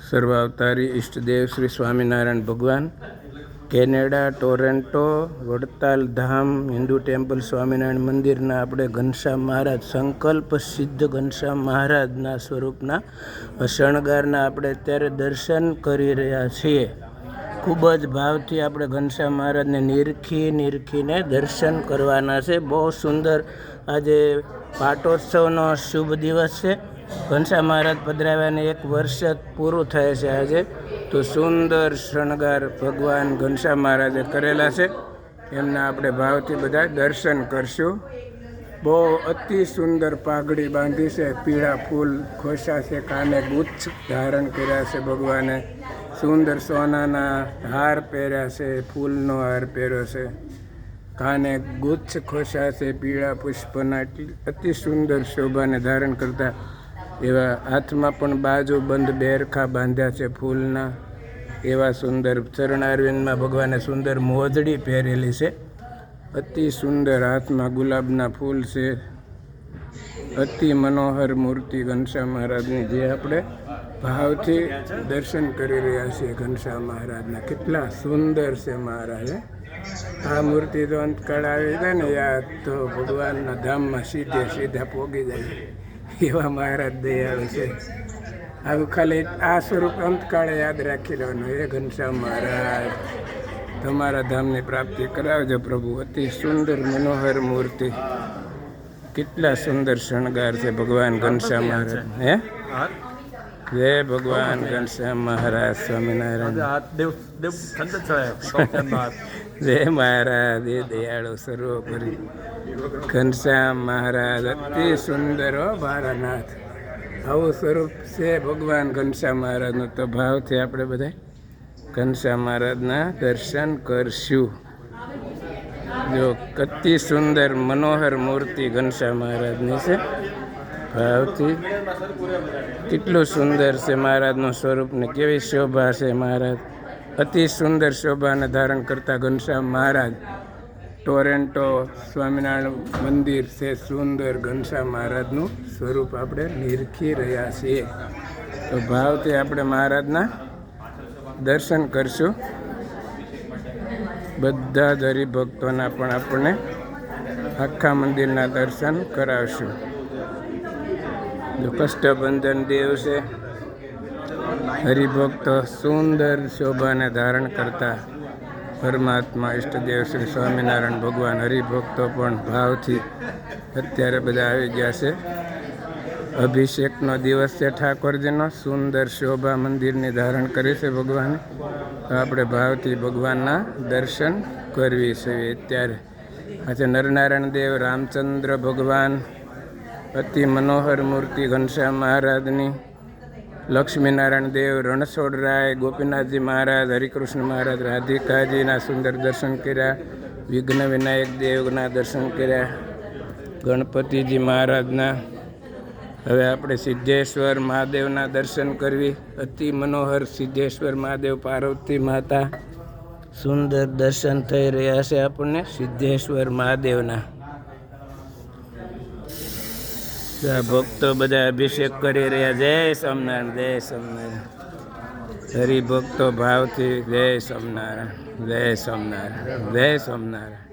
સર્વાવતારી ઈષ્ટદેવ શ્રી સ્વામિનારાયણ ભગવાન, Canada Toronto Vadtal ધામ Hindu temple Swaminarayan મંદિરના આપણે ઘનશ્યામ મહારાજ, સંકલ્પ સિદ્ધ ઘનશ્યામ મહારાજના સ્વરૂપના શણગારના આપણે અત્યારે દર્શન કરી રહ્યા છીએ. ખૂબ જ ભાવથી આપણે ઘનશ્યામ મહારાજને નિરખીને દર્શન કરવાના છે. બહુ સુંદર આજે પાટોત્સવનો શુભ દિવસ છે. ઘનશ્યામ મહારાજ પધરાવ્યાને 1 વર્ષ પૂરું થાય છે આજે. તો સુંદર શણગાર ભગવાન ઘનશ્યામ મહારાજે કરેલા છે. એમના આપણે ભાવથી બધા દર્શન કરશું. બહુ અતિ સુંદર પાઘડી બાંધી છે, પીળા ફૂલ ખોસા છે, કાને ગુચ્છ ધારણ કર્યા છે ભગવાને, સુંદર સોનાના હાર પહેર્યા છે, ફૂલનો હાર પહેર્યો છે, કાને ગુચ્છ ખોસા છે પીળા પુષ્પના. અતિ સુંદર શોભાને ધારણ કરતા એવા હાથમાં પણ બાજુ બંધ બેરખા બાંધ્યા છે ફૂલના. એવા સુંદર ચરણારવિંદમાં ભગવાને સુંદર મોજડી પહેરેલી છે. અતિ સુંદર હાથમાં ગુલાબના ફૂલ છે. અતિ મનોહર મૂર્તિ ઘનશ્યામ મહારાજની, જે આપણે ભાવથી દર્શન કરી રહ્યા છીએ. ઘનશ્યામ મહારાજના કેટલા સુંદર છે મહારાજ. આ મૂર્તિ તો અંતકાળ આવી જાય ને યાદ તો ભગવાનના ધામમાં સીધા પોગી જાય એવા મહારાજ દયાળુ છે. આવું ખાલી આ સ્વરૂપ અંતકાળે યાદ રાખી લેવાનું. એ ઘનશ્યામ મહારાજ તમારા ધામની પ્રાપ્તિ કરાવજો પ્રભુ. અતિ સુંદર મનોહર મૂર્તિ, કેટલા સુંદર શણગાર છે ભગવાન ઘનશ્યામ મહારાજ. જય ભગવાન ઘનશ્યામ મહારાજ સ્વામિનારાયણ. જય મહારાજ, એ દયાળુ સર્વોપરી ઘનશ્યામ મહારાજ. અતિ સુંદર હો ભારાનાથ. આવું સ્વરૂપ છે ભગવાન ઘનશ્યામ મહારાજનું. તો ભાવથી આપણે બધા ઘનશ્યામ મહારાજના દર્શન કરશું. જો અતિ સુંદર મનોહર મૂર્તિ ઘનશ્યામ મહારાજની છે. ભાવથી કેટલું સુંદર છે મહારાજનું સ્વરૂપ ને કેવી શોભા છે મહારાજ. અતિ સુંદર શોભાને ધારણ કરતા ઘનશ્યામ મહારાજ. ટોરેન્ટો સ્વામિનારાયણ મંદિર છે સુંદર. ઘનશ્યામ મહારાજનું સ્વરૂપ આપણે નિરખી રહ્યા છીએ. તો ભાવથી આપણે મહારાજના દર્શન કરશું. બધા જ હરિભક્તોના પણ આપણને આખા મંદિરના દર્શન કરાવશું. જો કષ્ટબંધન દેવ છે. હરિભક્તો સુંદર શોભાને ધારણ કરતા પરમાત્મા ઈષ્ટદેવ શ્રી સ્વામિનારાયણ ભગવાન. હરિભક્તો પણ ભાવથી અત્યારે બધા આવી ગયા છે. અભિષેકનો દિવસ છે ઠાકોરજીનો. સુંદર શોભા મંદિરની ધારણ કરી છે ભગવાને. તો આપણે ભાવથી ભગવાનના દર્શન કરવી છે. અત્યારે આજે નરનારાયણ દેવ, રામચંદ્ર ભગવાન, અતિ મનોહર મૂર્તિ ઘનશ્યામ મહારાજની, લક્ષ્મીનારાયણ દેવ, રણછોડરાય, ગોપીનાથજી મહારાજ, હરિકૃષ્ણ મહારાજ, રાધિકાજીના સુંદર દર્શન કર્યા. વિઘ્ન વિનાયક દેવના દર્શન કર્યા. ગણપતિજી મહારાજના. હવે આપણે સિદ્ધેશ્વર મહાદેવના દર્શન કરવી. અતિ મનોહર સિદ્ધેશ્વર મહાદેવ, પાર્વતી માતા. સુંદર દર્શન થઈ રહ્યા છે આપણને સિદ્ધેશ્વર મહાદેવના. ભક્તો બધા અભિષેક કરી રહ્યા. જય સ્વામિનારાયણ, જય સ્વામિનારાયણ. હરિભક્તો ભાવથી જય સ્વામિનારાયણ, જય સ્વામિનારાયણ, જય સ્વામિનારાયણ.